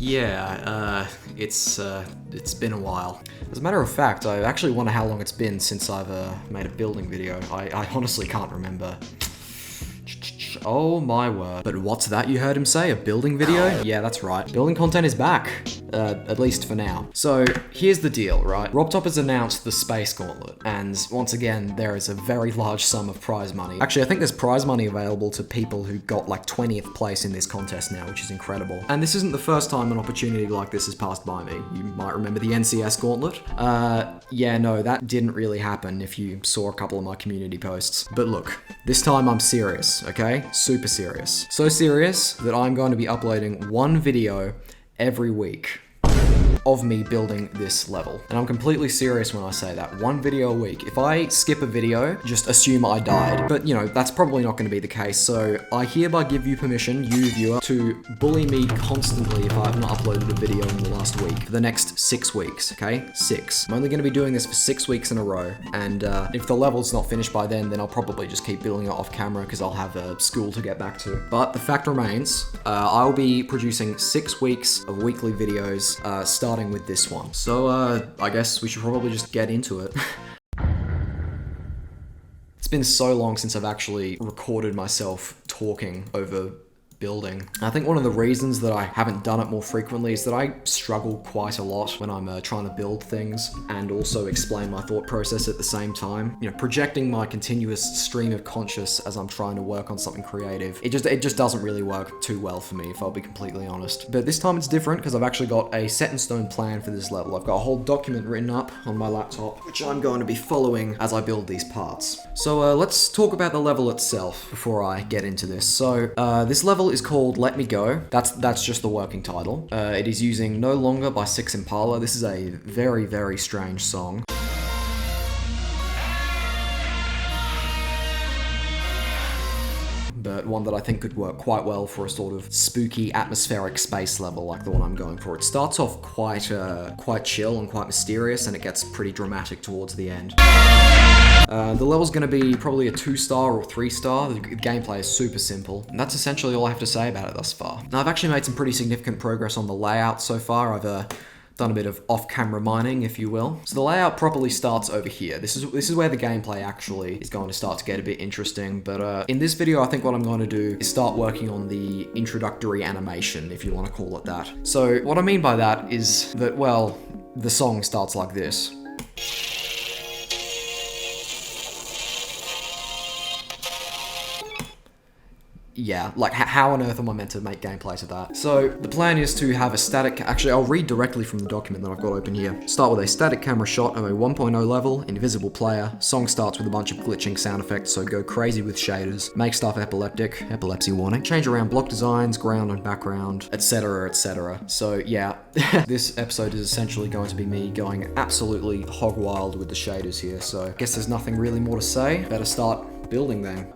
Yeah, it's been a while. As a matter of fact, I actually wonder how long it's been since I've made a building video. I honestly can't remember. Oh my word. But what's that you heard him say? A building video? Yeah, that's right. Building content is back. At least for now. So here's the deal, right? RobTop has announced the Space Gauntlet, and once again, there is a very large sum of prize money. Actually, I think there's prize money available to people who got like 20th place in this contest now, which is incredible. And this isn't the first time an opportunity like this has passed by me. You might remember the NCS Gauntlet. Yeah, no, that didn't really happen if you saw a couple of my community posts. But look, this time I'm serious, okay? Super serious. So serious that I'm going to be uploading one video every week of me building this level. And I'm completely serious when I say that. One video a week. If I skip a video, just assume I died. But you know, that's probably not going to be the case. So I hereby give you permission, you viewer, to bully me constantly if I have not uploaded a video in the last week. For the next 6 weeks, okay? 6. I'm only going to be doing this for 6 weeks in a row. And if the level's not finished by then I'll probably just keep building it off camera because I'll have a school to get back to. But the fact remains, I'll be producing 6 weeks of weekly videos, starting with this one. So, I guess we should probably just get into it. It's been so long since I've actually recorded myself talking over building. I think one of the reasons that I haven't done it more frequently is that I struggle quite a lot when I'm trying to build things and also explain my thought process at the same time. You know, projecting my continuous stream of conscious as I'm trying to work on something creative, it just doesn't really work too well for me, if I'll be completely honest. But this time it's different because I've actually got a set in stone plan for this level. I've got a whole document written up on my laptop, which I'm going to be following as I build these parts. So let's talk about the level itself before I get into this. So this level is called Let Me Go. That's just the working title. It is using No Longer by Six Impala. This is a very, very strange song. But one that I think could work quite well for a sort of spooky atmospheric space level like the one I'm going for. It starts off quite chill and quite mysterious, and it gets pretty dramatic towards the end. The level's going to be probably a 2-star or 3-star. The gameplay is super simple, and that's essentially all I have to say about it thus far. Now, I've actually made some pretty significant progress on the layout so far. I've done a bit of off-camera mining, if you will. So the layout properly starts over here. This is where the gameplay actually is going to start to get a bit interesting, but in this video I think what I'm going to do is start working on the introductory animation, if you want to call it that. So what I mean by that is that, well, the song starts like this. Yeah, like how on earth am I meant to make gameplay to that? So the plan is to have a static, actually I'll read directly from the document that I've got open here. Start with a static camera shot of a 1.0 level, invisible player. Song starts with a bunch of glitching sound effects, so go crazy with shaders. Make stuff epileptic, epilepsy warning. Change around block designs, ground and background, etc, etc. So yeah, this episode is essentially going to be me going absolutely hog wild with the shaders here, so I guess there's nothing really more to say. Better start building then.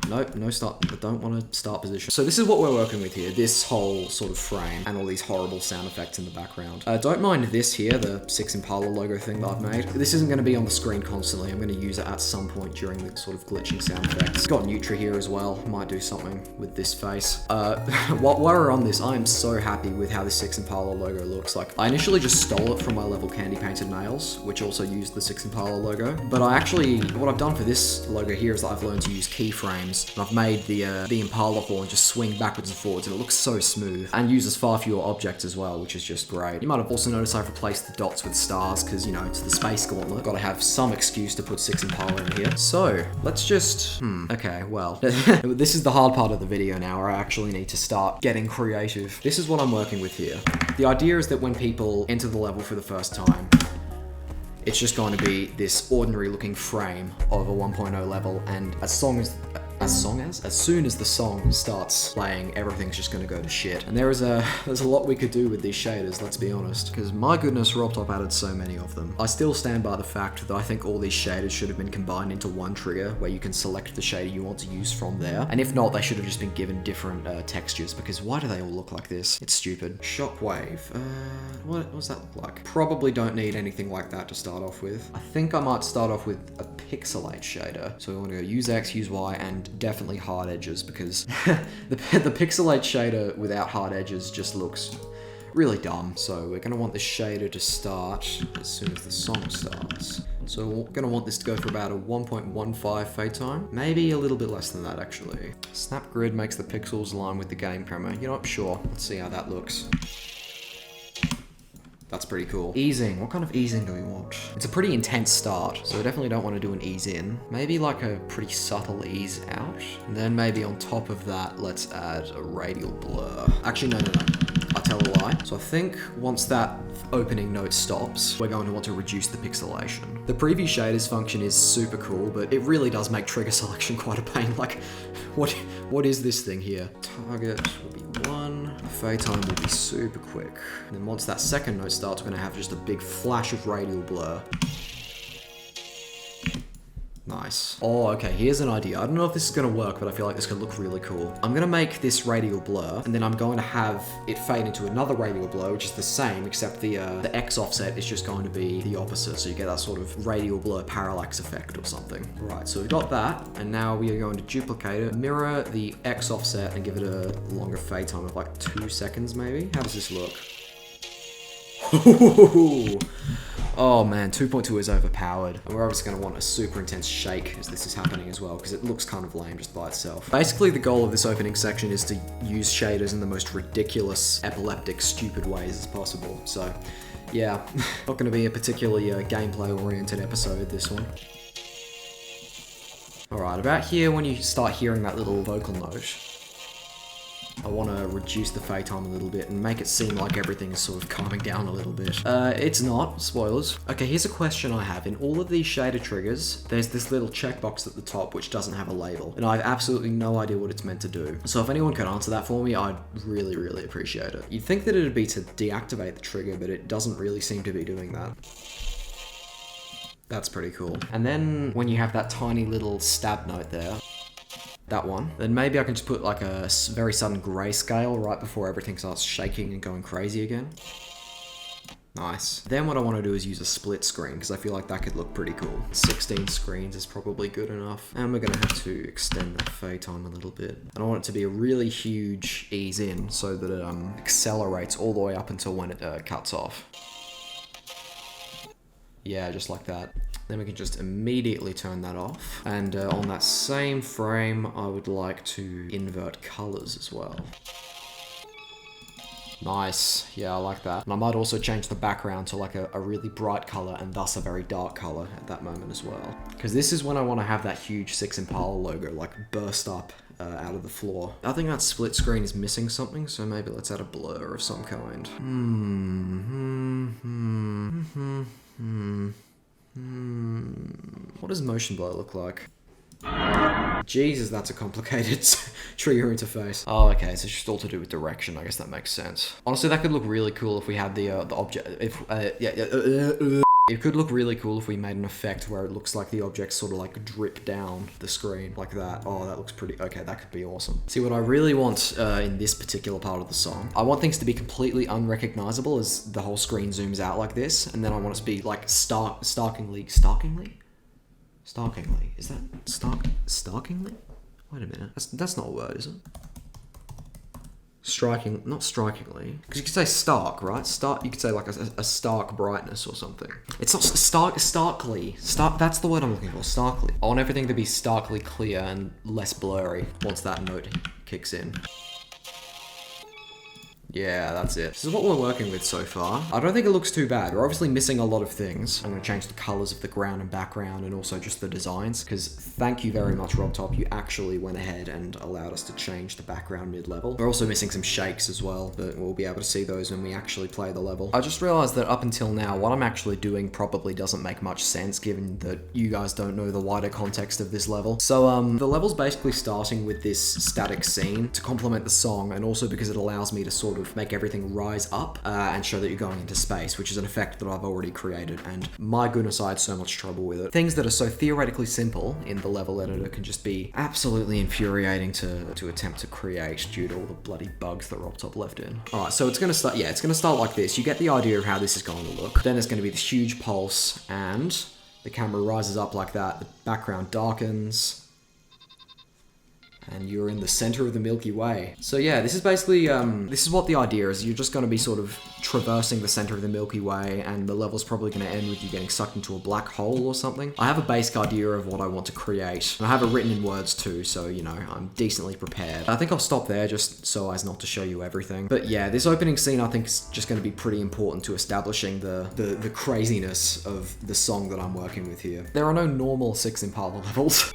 Nope, no start. I don't want to start position. So this is what we're working with here, this whole sort of frame and all these horrible sound effects in the background. Don't mind this here, the Six Impala logo thing that I've made. This isn't going to be on the screen constantly. I'm going to use it at some point during the sort of glitching sound effects. Got Nutri here as well. Might do something with this face. While we're on this, I am so happy with how the Six Impala logo looks. Like, I initially just stole it from my level Candy Painted Nails, which also used the Six Impala logo. But what I've done for this logo here is that I've learned to use keyframes. And I've made the Impala horn just swing backwards and forwards, and it looks so smooth, and uses far fewer objects as well, which is just great. You might have also noticed I've replaced the dots with stars, because, you know, it's the Space Gauntlet. Gotta have some excuse to put Six Impala in here. So, let's just... okay, well, this is the hard part of the video now, where I actually need to start getting creative. This is what I'm working with here. The idea is that when people enter the level for the first time, it's just going to be this ordinary looking frame of a 1.0 level, and as soon as the song starts playing, everything's just going to go to shit. And there's a lot we could do with these shaders, let's be honest, because my goodness, RobTop added so many of them. I still stand by the fact that I think all these shaders should have been combined into one trigger, where you can select the shader you want to use from there. And if not, they should have just been given different textures, because why do they all look like this? It's stupid. Shockwave. What does that look like? Probably don't need anything like that to start off with. I think I might start off with a pixelate shader. So we want to go use X, use Y, and definitely hard edges, because the pixelate shader without hard edges just looks Really dumb. So we're gonna want this shader to start as soon as the song starts. So we're gonna want this to go for about a 1.15 fade time. Maybe a little bit less than that, actually. Snap grid makes the pixels align with the game camera. You're not sure. Let's see how that looks. That's pretty cool. Easing. What kind of easing do we want? It's a pretty intense start, so we definitely don't want to do an ease in. Maybe like a pretty subtle ease out. And then maybe on top of that, let's add a radial blur. Actually, no. I tell a lie. So I think once that opening note stops, we're going to want to reduce the pixelation. The preview shaders function is super cool, but it really does make trigger selection quite a pain. Like, what is this thing here? Target will be 1. The fade time will be super quick. And then once that second note starts, we're gonna have just a big flash of radial blur. Nice. Oh, okay, here's an idea. I don't know if this is gonna work, but I feel like this could look really cool. I'm gonna make this radial blur, and then I'm going to have it fade into another radial blur, which is the same, except the X offset is just going to be the opposite, so you get that sort of radial blur parallax effect or something. Right, so we've got that, and now we are going to duplicate it, mirror the X offset, and give it a longer fade time of like 2 seconds, maybe? How does this look? Oh man, 2.2 is overpowered. And we're obviously going to want a super intense shake as this is happening as well, because it looks kind of lame just by itself. Basically, the goal of this opening section is to use shaders in the most ridiculous, epileptic, stupid ways as possible. So, yeah, not going to be a particularly gameplay-oriented episode, this one. Alright, about here, when you start hearing that little vocal note, I want to reduce the fade time a little bit and make it seem like everything is sort of calming down a little bit. It's not. Spoilers. Okay, here's a question I have. In all of these shader triggers, there's this little checkbox at the top which doesn't have a label, and I have absolutely no idea what it's meant to do. So if anyone could answer that for me, I'd really, really appreciate it. You'd think that it'd be to deactivate the trigger, but it doesn't really seem to be doing that. That's pretty cool. And then when you have that tiny little stab note there, that one, then maybe I can just put like a very sudden grayscale right before everything starts shaking and going crazy again. Nice. Then what I want to do is use a split screen, because I feel like that could look pretty cool. 16 screens is probably good enough. And we're going to have to extend that fade time a little bit. And I want it to be a really huge ease in so that it accelerates all the way up until when it cuts off. Yeah, just like that. Then we can just immediately turn that off. And on that same frame, I would like to invert colors as well. Nice. Yeah, I like that. And I might also change the background to like a really bright color and thus a very dark color at that moment as well. Because this is when I want to have that huge 6 Impala logo like burst up out of the floor. I think that split screen is missing something, so maybe let's add a blur of some kind. What does motion blur look like? Jesus, that's a complicated trigger interface. Oh, okay, so it's just all to do with direction. I guess that makes sense. Honestly, that could look really cool if we had the object. It could look really cool if we made an effect where it looks like the objects sort of like drip down the screen like that. Oh, that looks pretty, okay, that could be awesome. See, what I really want in this particular part of the song, I want things to be completely unrecognizable as the whole screen zooms out like this, and then I want it to be like starkingly? Is that starkingly? Wait a minute, that's not a word, is it? Striking, not strikingly, because you could say stark, right? Stark, you could say like a stark brightness or something. It's not starkly. That's the word I'm looking for, starkly. I want everything to be starkly clear and less blurry once that note kicks in. Yeah, that's it. This is what we're working with so far. I don't think it looks too bad. We're obviously missing a lot of things. I'm going to change the colors of the ground and background and also just the designs, because thank you very much, RobTop. You actually went ahead and allowed us to change the background mid-level. We're also missing some shakes as well, but we'll be able to see those when we actually play the level. I just realized that up until now, what I'm actually doing probably doesn't make much sense, given that you guys don't know the wider context of this level. So, the level's basically starting with this static scene to complement the song, and also because it allows me to sort of make everything rise up and show that you're going into space, which is an effect that I've already created, and my goodness, I had so much trouble with it. Things that are so theoretically simple in the level editor can just be absolutely infuriating to attempt to create due to all the bloody bugs that RobTop left in. Alright, so it's gonna start, yeah, it's gonna start like this. You get the idea of how this is going to look. Then there's gonna be this huge pulse, and the camera rises up like that, the background darkens, And you're in the center of the Milky Way. So yeah, this is basically, this is what the idea is. You're just gonna be sort of traversing the center of the Milky Way, and the level's probably gonna end with you getting sucked into a black hole or something. I have a basic idea of what I want to create. And I have it written in words too, so you know, I'm decently prepared. I think I'll stop there just so as not to show you everything. But yeah, this opening scene I think is just gonna be pretty important to establishing the craziness of the song that I'm working with here. There are no normal 6 Impala levels.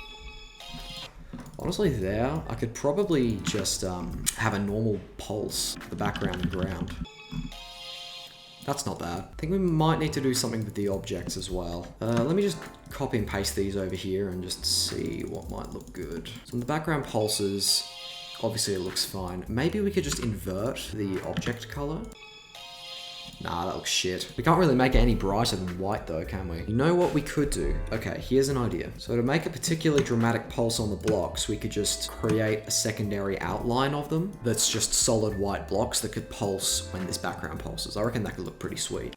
Honestly, there, I could probably just have a normal pulse for the background and ground. That's not bad. I think we might need to do something with the objects as well. Let me just copy and paste these over here and just see what might look good. So in the background pulses, obviously it looks fine. Maybe we could just invert the object color. Nah, that looks shit. We can't really make it any brighter than white though, can we? You know what we could do? Okay, here's an idea. So to make a particularly dramatic pulse on the blocks, we could just create a secondary outline of them that's just solid white blocks that could pulse when this background pulses. I reckon that could look pretty sweet.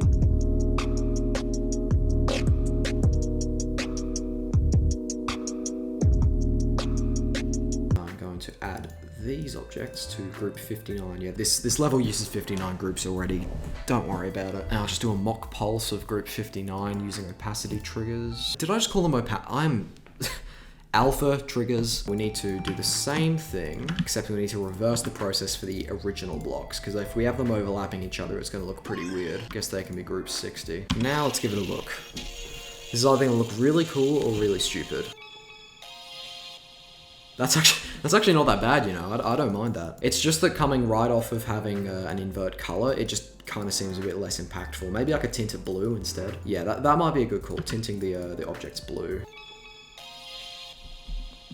I'm going to add these objects to group 59. Yeah, this level uses 59 groups already. Don't worry about it. And I'll just do a mock pulse of group 59 using opacity triggers. Did I just call them I'm alpha triggers. We need to do the same thing, except we need to reverse the process for the original blocks, because if we have them overlapping each other, it's going to look pretty weird. I guess they can be group 60. Now let's give it a look. This is either going to look really cool or really stupid. That's actually not that bad, you know, I don't mind that. It's just that coming right off of having an invert color, it just kind of seems a bit less impactful. Maybe I could tint it blue instead. Yeah, that might be a good call, tinting the objects blue.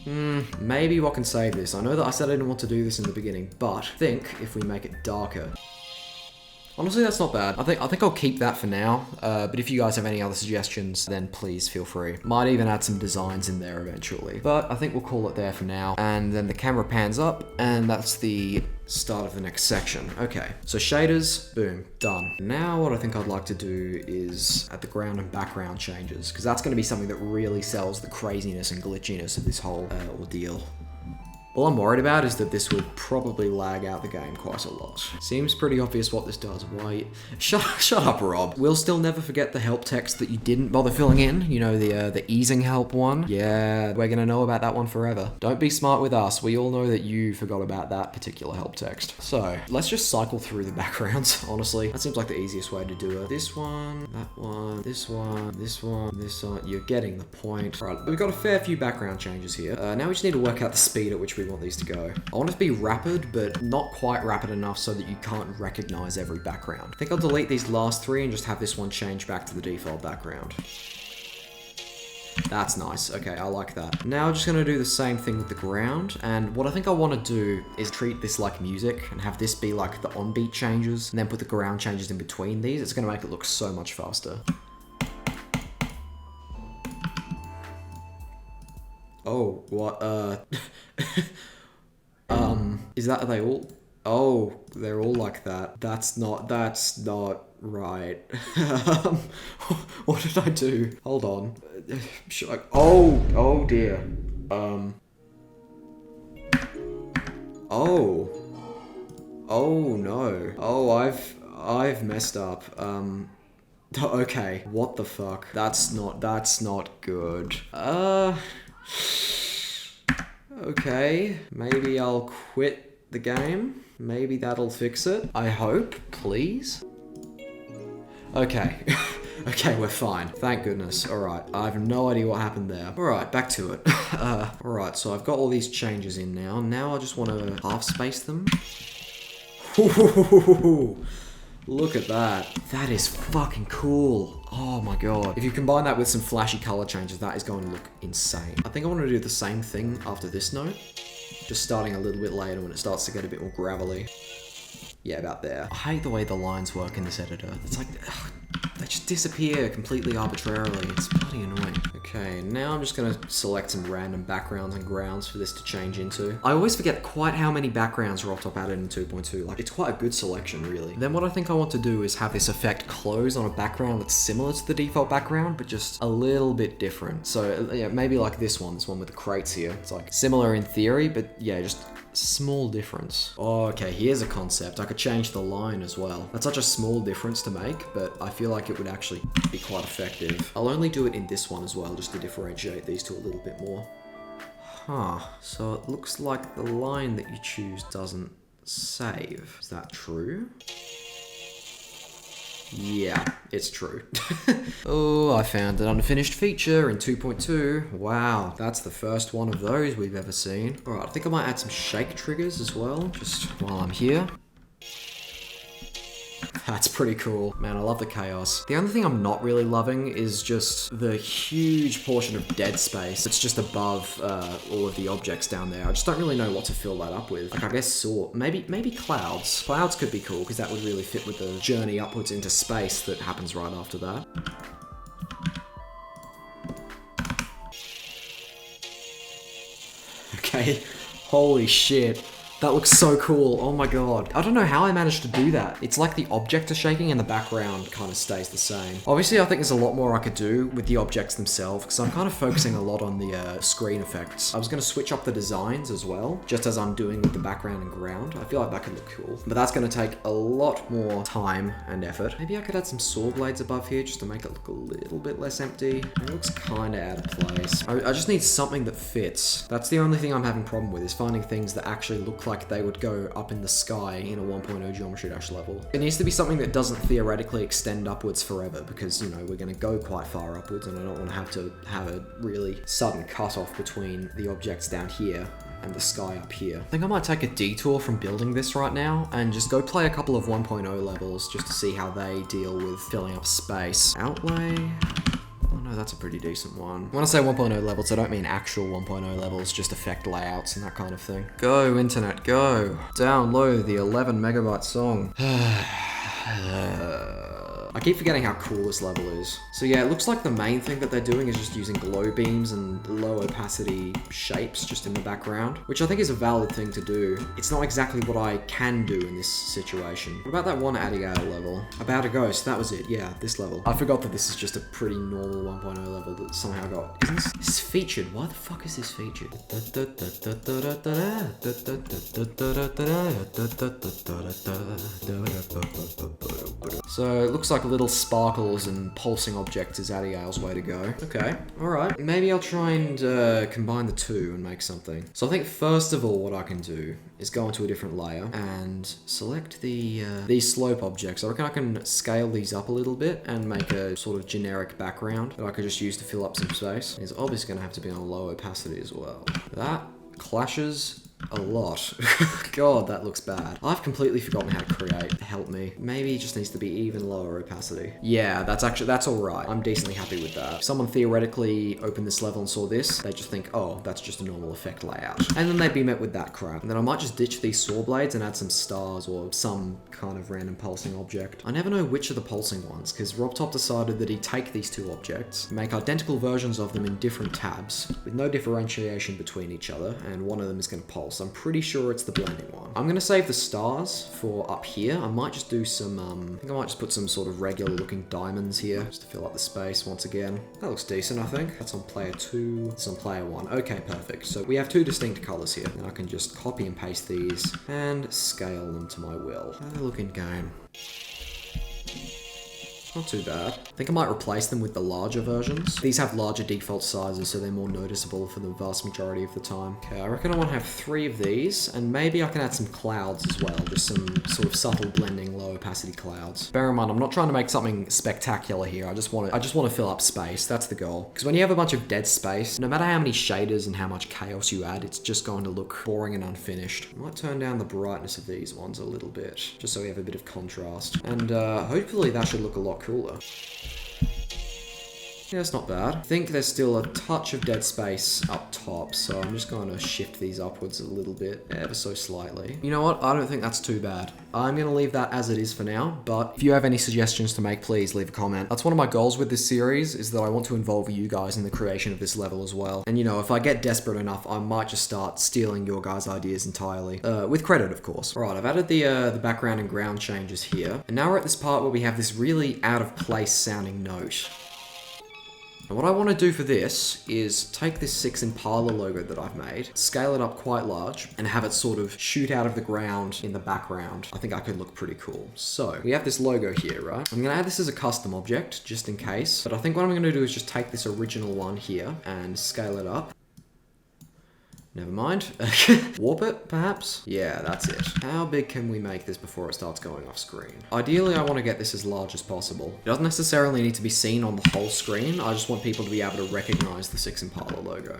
Maybe what can save this? I know that I said I didn't want to do this in the beginning, but I think if we make it darker. Honestly, that's not bad. I think I'll keep that for now, but if you guys have any other suggestions, then please feel free. Might even add some designs in there eventually. But I think we'll call it there for now. And then the camera pans up, and that's the start of the next section. Okay, so shaders, boom, done. Now what I think I'd like to do is add the ground and background changes, because that's going to be something that really sells the craziness and glitchiness of this whole ordeal. All I'm worried about is that this would probably lag out the game quite a lot. Seems pretty obvious what this does. Why? Shut up, Rob. We'll still never forget the help text that you didn't bother filling in. You know, the easing help one. Yeah, we're gonna know about that one forever. Don't be smart with us. We all know that you forgot about that particular help text. So, let's just cycle through the backgrounds, honestly. That seems like the easiest way to do it. This one, that one, this one, this one, this one. You're getting the point. All right, we've got a fair few background changes here. Now we just need to work out the speed at which we want these to go. I want it to be rapid, but not quite rapid enough so that you can't recognize every background. I think I'll delete these last 3 and just have this one change back to the default background. That's nice. Okay, I like that. Now I'm just gonna do the same thing with the ground, and what I think I want to do is treat this like music and have this be like the on-beat changes, and then put the ground changes in between these. It's gonna make it look so much faster. Oh, what, is that, are they all? Oh, they're all like that. That's not right. What did I do? Hold on. Oh dear. Oh no. Oh, I've messed up. Okay. What the fuck? That's not good. Okay, maybe I'll quit the game. Maybe that'll fix it. I hope, please. Okay. Okay, we're fine. Thank goodness. Alright, I have no idea what happened there. Alright, back to it. Alright, so I've got all these changes in now. Now I just want to half space them. Look at that. That is fucking cool. Oh my god. If you combine that with some flashy color changes, that is going to look insane. I think I want to do the same thing after this note. Just starting a little bit later when it starts to get a bit more gravelly. Yeah, about there. I hate the way the lines work in this editor. It's like, ugh, they just disappear completely arbitrarily. It's bloody annoying. Okay, now I'm just gonna select some random backgrounds and grounds for this to change into. I always forget quite how many backgrounds RobTop added in 2.2. Like, it's quite a good selection, really. Then what I think I want to do is have this effect close on a background that's similar to the default background, but just a little bit different. So, yeah, maybe like this one with the crates here. It's like similar in theory, but yeah, just small difference. Oh, okay, here's a concept. I could change the line as well. That's such a small difference to make, but I feel like it would actually be quite effective. I'll only do it in this one as well, just to differentiate these two a little bit more. Huh, so it looks like the line that you choose doesn't save. Is that true? Yeah, it's true. Oh, I found an unfinished feature in 2.2. Wow, that's the first one of those we've ever seen. All right, I think I might add some shake triggers as well, just while I'm here. That's pretty cool. Man, I love the chaos. The only thing I'm not really loving is just the huge portion of dead space that's just above all of the objects down there. I just don't really know what to fill that up with. Like, I guess maybe clouds. Clouds could be cool because that would really fit with the journey upwards into space that happens right after that. Okay, holy shit. That looks so cool. Oh my god. I don't know how I managed to do that. It's like the objects are shaking and the background kind of stays the same. Obviously, I think there's a lot more I could do with the objects themselves because I'm kind of focusing a lot on the screen effects. I was going to switch up the designs as well, just as I'm doing with the background and ground. I feel like that could look cool. But that's going to take a lot more time and effort. Maybe I could add some saw blades above here just to make it look a little bit less empty. It looks kind of out of place. I just need something that fits. That's the only thing I'm having a problem with, is finding things that actually look like they would go up in the sky in a 1.0 Geometry Dash level. It needs to be something that doesn't theoretically extend upwards forever because, you know, we're going to go quite far upwards and I don't want to have a really sudden cutoff between the objects down here and the sky up here. I think I might take a detour from building this right now and just go play a couple of 1.0 levels just to see how they deal with filling up space. Outlay. Oh no, that's a pretty decent one. When I say 1.0 levels, I don't mean actual 1.0 levels, just effect layouts and that kind of thing. Go, internet, go. Download the 11 megabyte song. I keep forgetting how cool this level is. So yeah, it looks like the main thing that they're doing is just using glow beams and low opacity shapes just in the background, which I think is a valid thing to do. It's not exactly what I can do in this situation. What about that one advyout level? About a ghost, that was it, yeah, this level. I forgot that this is just a pretty normal 1.0 level that somehow got... Isn't this featured? Why the fuck is this featured? So it looks like little sparkles and pulsing objects is advyout's way to go. Okay, alright. Maybe I'll try and combine the two and make something. So I think first of all what I can do is go into a different layer and select these slope objects. I reckon I can scale these up a little bit and make a sort of generic background that I could just use to fill up some space. It's obviously going to have to be on a low opacity as well. That clashes a lot. God, that looks bad. I've completely forgotten how to create. Help me. Maybe it just needs to be even lower opacity. Yeah, that's alright. I'm decently happy with that. If someone theoretically opened this level and saw this, they just think, oh, that's just a normal effect layout. And then they'd be met with that crap. And then I might just ditch these saw blades and add some stars or some kind of random pulsing object. I never know which are the pulsing ones, because RobTop decided that he'd take these two objects, make identical versions of them in different tabs, with no differentiation between each other, and one of them is going to pulse. I'm pretty sure it's the blending one. I'm going to save the stars for up here. I might just do some, I think I might just put some sort of regular looking diamonds here, just to fill up the space once again. That looks decent, I think. That's on player 2, it's on player 1. Okay, perfect. So we have two distinct colors here, and I can just copy and paste these and scale them to my will. How do they look in game? Not too bad. I think I might replace them with the larger versions. These have larger default sizes, so they're more noticeable for the vast majority of the time. Okay, I reckon I want to have 3 of these, and maybe I can add some clouds as well. Just some sort of subtle blending, low opacity clouds. Bear in mind, I'm not trying to make something spectacular here. I just want to fill up space. That's the goal. Because when you have a bunch of dead space, no matter how many shaders and how much chaos you add, it's just going to look boring and unfinished. I might turn down the brightness of these ones a little bit, just so we have a bit of contrast. And hopefully that should look a lot cooler. Yeah, it's not bad. I think there's still a touch of dead space up top, so I'm just going to shift these upwards a little bit, ever so slightly. You know what? I don't think that's too bad. I'm going to leave that as it is for now, but if you have any suggestions to make, please leave a comment. That's one of my goals with this series, is that I want to involve you guys in the creation of this level as well. And you know, if I get desperate enough, I might just start stealing your guys' ideas entirely. With credit, of course. Alright, I've added the background and ground changes here. And now we're at this part where we have this really out of place sounding note. And what I want to do for this is take this 6 Impala logo that I've made, scale it up quite large, and have it sort of shoot out of the ground in the background. I think that could look pretty cool. So, we have this logo here, right? I'm going to add this as a custom object, just in case. But I think what I'm going to do is just take this original one here and scale it up. Never mind. Warp it, perhaps? Yeah, that's it. How big can we make this before it starts going off screen? Ideally, I want to get this as large as possible. It doesn't necessarily need to be seen on the whole screen. I just want people to be able to recognize the 6 Impala logo.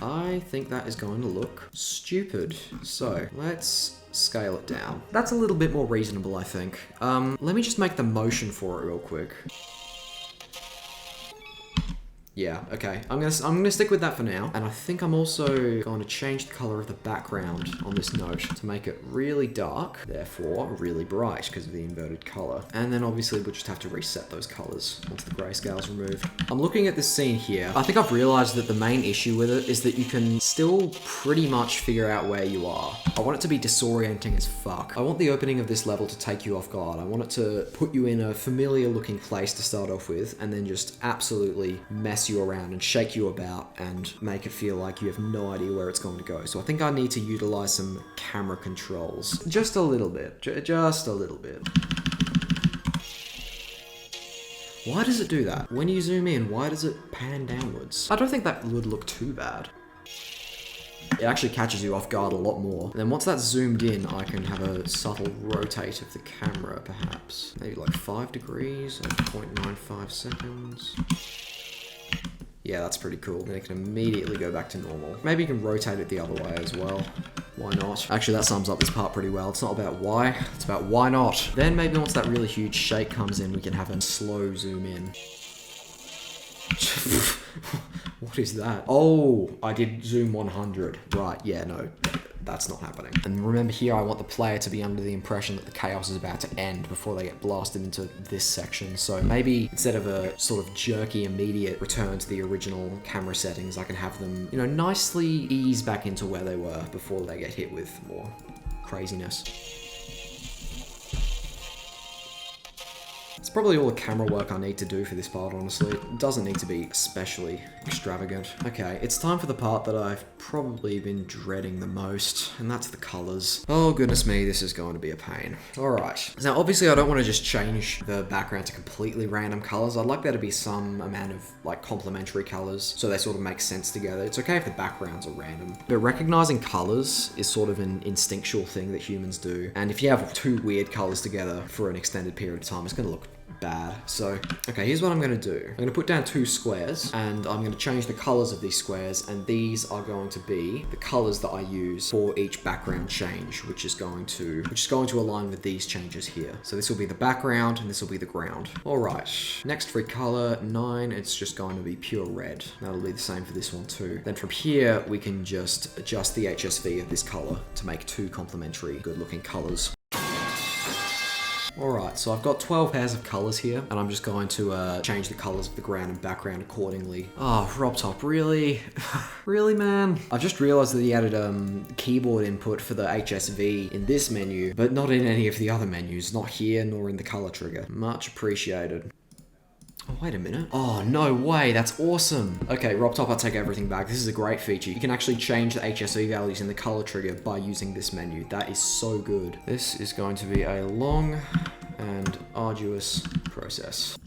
I think that is going to look stupid. So, let's scale it down. That's a little bit more reasonable, I think. Let me just make the motion for it real quick. Yeah, okay. I'm gonna stick with that for now. And I think I'm also going to change the color of the background on this note to make it really dark, therefore really bright because of the inverted color. And then obviously we'll just have to reset those colors once the grayscale's removed. I'm looking at this scene here. I think I've realized that the main issue with it is that you can still pretty much figure out where you are. I want it to be disorienting as fuck. I want the opening of this level to take you off guard. I want it to put you in a familiar looking place to start off with, and then just absolutely mess you around and shake you about and make it feel like you have no idea where it's going to go. So I think I need to utilize some camera controls. Just a little bit. Just a little bit. Why does it do that? When you zoom in, why does it pan downwards? I don't think that would look too bad. It actually catches you off guard a lot more. And then once that's zoomed in, I can have a subtle rotate of the camera, perhaps. Maybe like 5 degrees, like 0.95 seconds. Yeah, that's pretty cool. Then it can immediately go back to normal. Maybe you can rotate it the other way as well. Why not? Actually, that sums up this part pretty well. It's not about why, it's about why not. Then maybe once that really huge shake comes in, we can have a slow zoom in. What is that? Oh, I did zoom 100. Right, yeah, no. That's not happening. And remember here, I want the player to be under the impression that the chaos is about to end before they get blasted into this section. So maybe instead of a sort of jerky, immediate return to the original camera settings, I can have them, you know, nicely ease back into where they were before they get hit with more craziness. It's probably all the camera work I need to do for this part, honestly. It doesn't need to be especially extravagant. Okay, it's time for the part that I've probably been dreading the most, and that's the colors. Oh, goodness me, this is going to be a pain. Alright. Now, obviously, I don't want to just change the background to completely random colors. I'd like there to be some amount of, like, complementary colors, so they sort of make sense together. It's okay if the backgrounds are random, but recognizing colors is sort of an instinctual thing that humans do, and if you have two weird colors together for an extended period of time, it's going to look bad. So, okay, here's what I'm going to do. I'm going to put down 2 squares, and I'm going to change the colors of these squares, and these are going to be the colors that I use for each background change, which is going to align with these changes here. So this will be the background, and this will be the ground. All right, next for color 9, it's just going to be pure red. That'll be the same for this one too. Then from here, we can just adjust the HSV of this color to make 2 complementary, good-looking colors. Alright, so I've got 12 pairs of colours here, and I'm just going to change the colours of the ground and background accordingly. Oh, RobTop, really? Really, man? I've just realised that he added keyboard input for the HSV in this menu, but not in any of the other menus, not here nor in the colour trigger. Much appreciated. Oh, wait a minute. Oh, no way. That's awesome. Okay, RobTop, I take everything back. This is a great feature. You can actually change the HSV values in the color trigger by using this menu. That is so good. This is going to be a long and arduous process.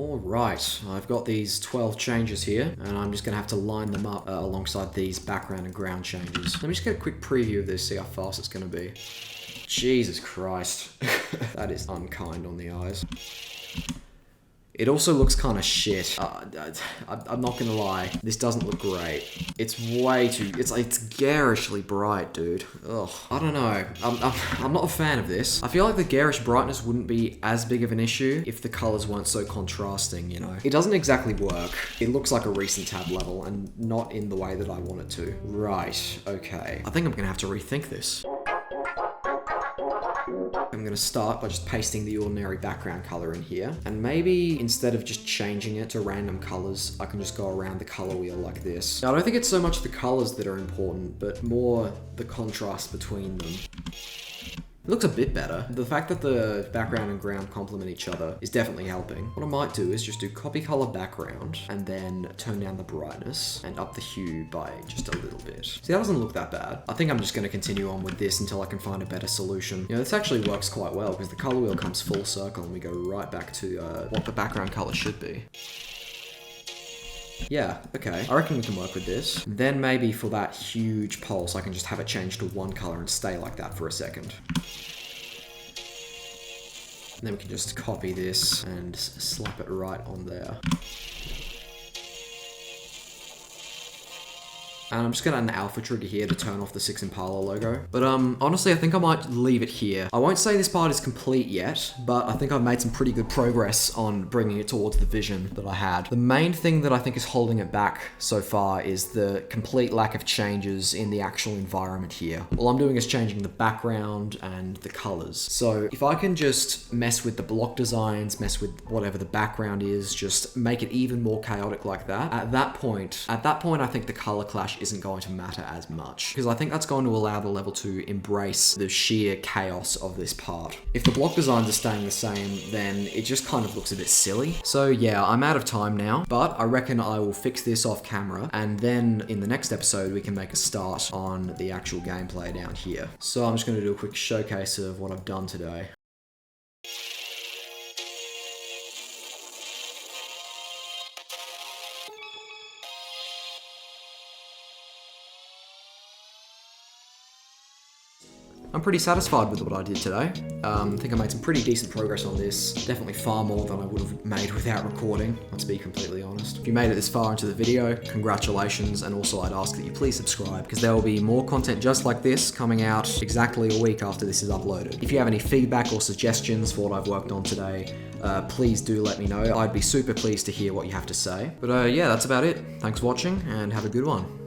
Alright, I've got these 12 changes here, and I'm just gonna have to line them up alongside these background and ground changes. Let me just get a quick preview of this, see how fast it's gonna be. Jesus Christ. That is unkind on the eyes. It also looks kind of shit. I'm not gonna lie, this doesn't look great. It's way too, it's garishly bright, dude. Ugh, I don't know. I'm not a fan of this. I feel like the garish brightness wouldn't be as big of an issue if the colors weren't so contrasting, you know? It doesn't exactly work. It looks like a recent tab level and not in the way that I want it to. Right, okay. I think I'm gonna have to rethink this. I'm going to start by just pasting the ordinary background color in here. And maybe instead of just changing it to random colors, I can just go around the color wheel like this. Now, I don't think it's so much the colors that are important, but more the contrast between them. It looks a bit better. The fact that the background and ground complement each other is definitely helping. What I might do is just do copy color background and then turn down the brightness and up the hue by just a little bit. See, that doesn't look that bad. I think I'm just going to continue on with this until I can find a better solution. You know, this actually works quite well because the color wheel comes full circle and we go right back to what the background color should be. Yeah, okay. I reckon we can work with this. Then maybe for that huge pulse, I can just have it change to one color and stay like that for a second. And then we can just copy this and slap it right on there. And I'm just gonna add an alpha trigger here to turn off the 6 Impala logo. But honestly, I think I might leave it here. I won't say this part is complete yet, but I think I've made some pretty good progress on bringing it towards the vision that I had. The main thing that I think is holding it back so far is the complete lack of changes in the actual environment here. All I'm doing is changing the background and the colors. So if I can just mess with the block designs, mess with whatever the background is, just make it even more chaotic like that, at that point, I think the color clash isn't going to matter as much, because I think that's going to allow the level to embrace the sheer chaos of this part. If the block designs are staying the same, then it just kind of looks a bit silly. So yeah, I'm out of time now, but I reckon I will fix this off camera, and then in the next episode we can make a start on the actual gameplay down here. So I'm just going to do a quick showcase of what I've done today. I'm pretty satisfied with what I did today. I think I made some pretty decent progress on this. Definitely far more than I would have made without recording, let's be completely honest. If you made it this far into the video, congratulations, and also I'd ask that you please subscribe, because there will be more content just like this coming out exactly a week after this is uploaded. If you have any feedback or suggestions for what I've worked on today, please do let me know. I'd be super pleased to hear what you have to say. But yeah, that's about it. Thanks for watching, and have a good one.